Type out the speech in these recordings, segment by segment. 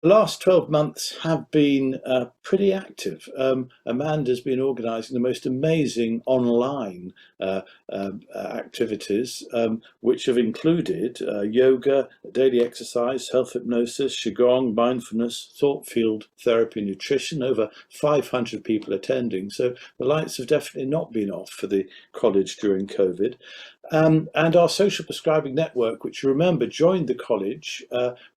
The last 12 months have been pretty active. Amanda's been organising the most amazing online activities, which have included yoga, daily exercise, self hypnosis, Qigong, mindfulness, thought field therapy, nutrition, over 500 people attending. So the lights have definitely not been off for the college during COVID. And our social prescribing network, which you remember joined the college,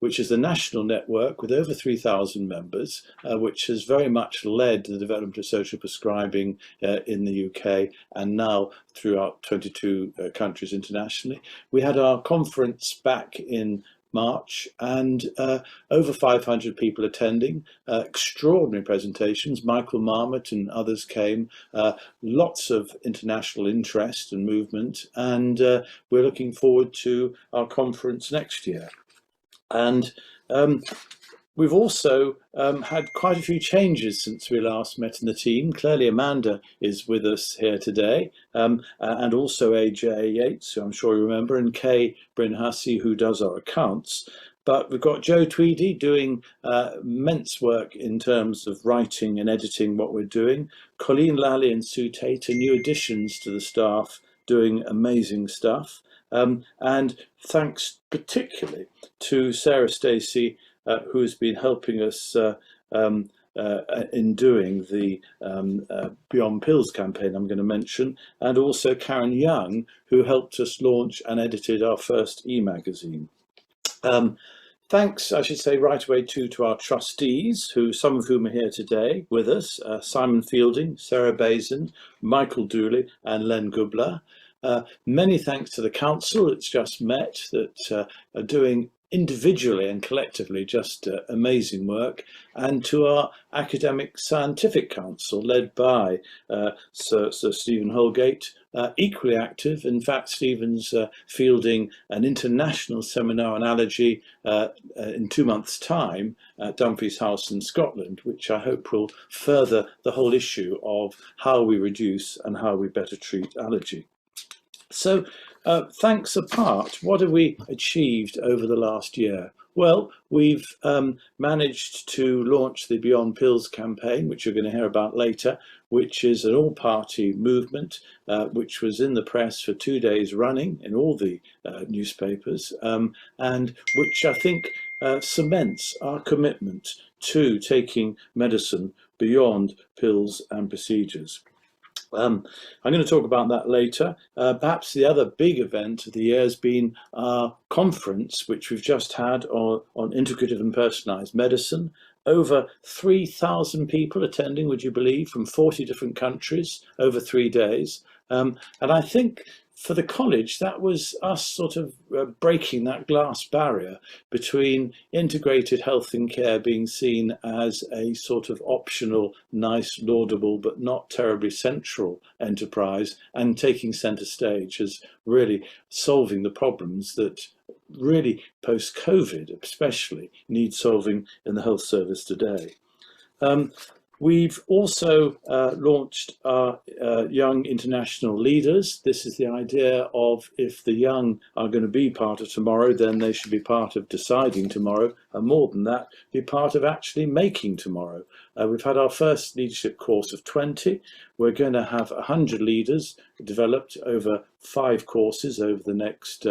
which is a national network with over 3,000 members, which has very much led the development of social prescribing in the UK and now throughout 22 countries internationally. We had our conference back in March and over 500 people attending, extraordinary presentations. Michael Marmot and others came, lots of international interest and movement, and we're looking forward to our conference next year. And we've also had quite a few changes since we last met in the team. Clearly, Amanda is with us here today, and also AJ Yates, who I'm sure you remember, and Kay Bryn Hussey, who does our accounts. But we've got Joe Tweedy doing immense work in terms of writing and editing what we're doing. Colleen Lally and Sue Tate are new additions to the staff doing amazing stuff. And thanks particularly to Sarah Stacey, who's been helping us in doing the Beyond Pills campaign I'm going to mention, and also Karen Young, who helped us launch and edited our first e-magazine. Thanks, I should say, right away to our trustees, who some of whom are here today with us, Simon Fielding, Sarah Bazin, Michael Dooley and Len Gubler. Many thanks to the council that's just met, that are doing individually and collectively just amazing work, and to our academic scientific council led by Sir Stephen Holgate, equally active. In fact, Stephen's fielding an international seminar on allergy in 2 months' time at Dumfries House in Scotland, which I hope will further the whole issue of how we reduce and how we better treat allergy. So, thanks apart, what have we achieved over the last year? Well, we've managed to launch the Beyond Pills campaign, which you're going to hear about later, which is an all-party movement, which was in the press for 2 days running in all the newspapers, and which I think cements our commitment to taking medicine beyond pills and procedures. I'm going to talk about that later. Perhaps the other big event of the year has been our conference, which we've just had on integrative and personalised medicine. Over 3,000 people attending, would you believe, from 40 different countries over 3 days. And I think for the college, that was us sort of breaking that glass barrier between integrated health and care being seen as a sort of optional, nice, laudable, but not terribly central enterprise, and taking centre stage as really solving the problems that really post-COVID especially need solving in the health service today. We've also launched our Young International Leaders. This is the idea of, if the young are going to be part of tomorrow, then they should be part of deciding tomorrow, and more than that, be part of actually making tomorrow. We've had our first leadership course of 20. We're going to have 100 leaders developed over 5 courses over the next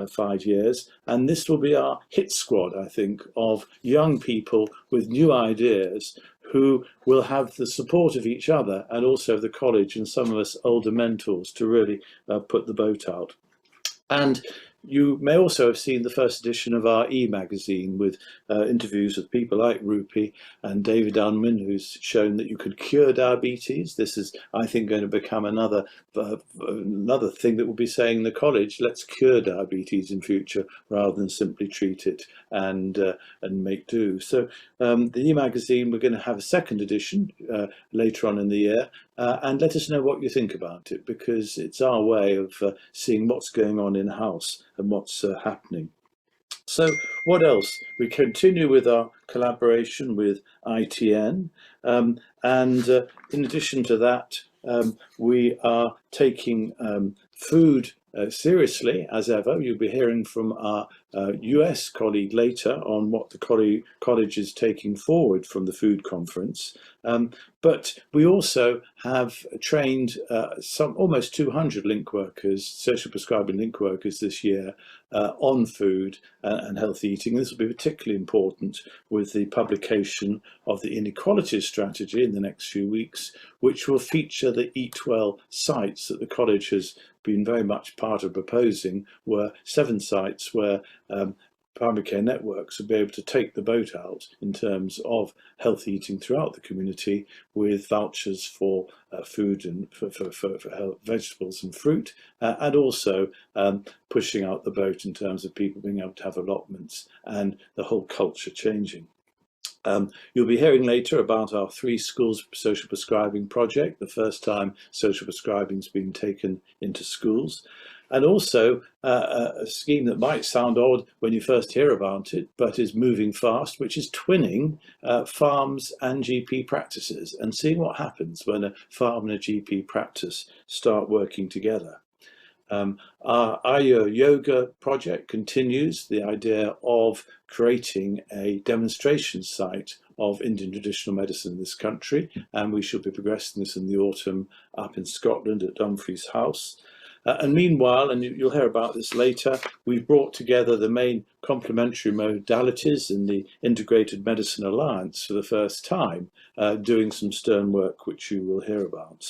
5 years. And this will be our hit squad, I think, of young people with new ideas who will have the support of each other and also the college and some of us older mentors to really put the boat out. And you may also have seen the first edition of our e-magazine with interviews with people like Rupi and David Unwin, who's shown that you could cure diabetes. This is, I think, going to become another thing that we'll be saying in the college. Let's cure diabetes in future rather than simply treat it and make do. So the e-magazine, we're going to have a second edition later on in the year. And let us know what you think about it, because it's our way of seeing what's going on in-house and what's happening. So what else? We continue with our collaboration with ITN. And in addition to that, we are taking food seriously, as ever. You'll be hearing from our US colleague later on what the college is taking forward from the food conference. But we also have trained some almost 200 link workers, social prescribing link workers this year on food and healthy eating. This will be particularly important with the publication of the inequalities strategy in the next few weeks, which will feature the Eat Well sites that the college has been very much part of proposing, were 7 sites where primary care networks will be able to take the boat out in terms of healthy eating throughout the community, with vouchers for food and for vegetables and fruit, and also pushing out the boat in terms of people being able to have allotments and the whole culture changing. You'll be hearing later about our 3 schools social prescribing project, the first time social prescribing has been taken into schools, and also a scheme that might sound odd when you first hear about it, but is moving fast, which is twinning farms and GP practices and seeing what happens when a farm and a GP practice start working together. Our Ayur Yoga project continues, the idea of creating a demonstration site of Indian traditional medicine in this country, and we should be progressing this in the autumn up in Scotland at Dumfries House. And meanwhile, and you'll hear about this later, we've brought together the main complementary modalities in the Integrated Medicine Alliance for the first time, doing some stern work which you will hear about.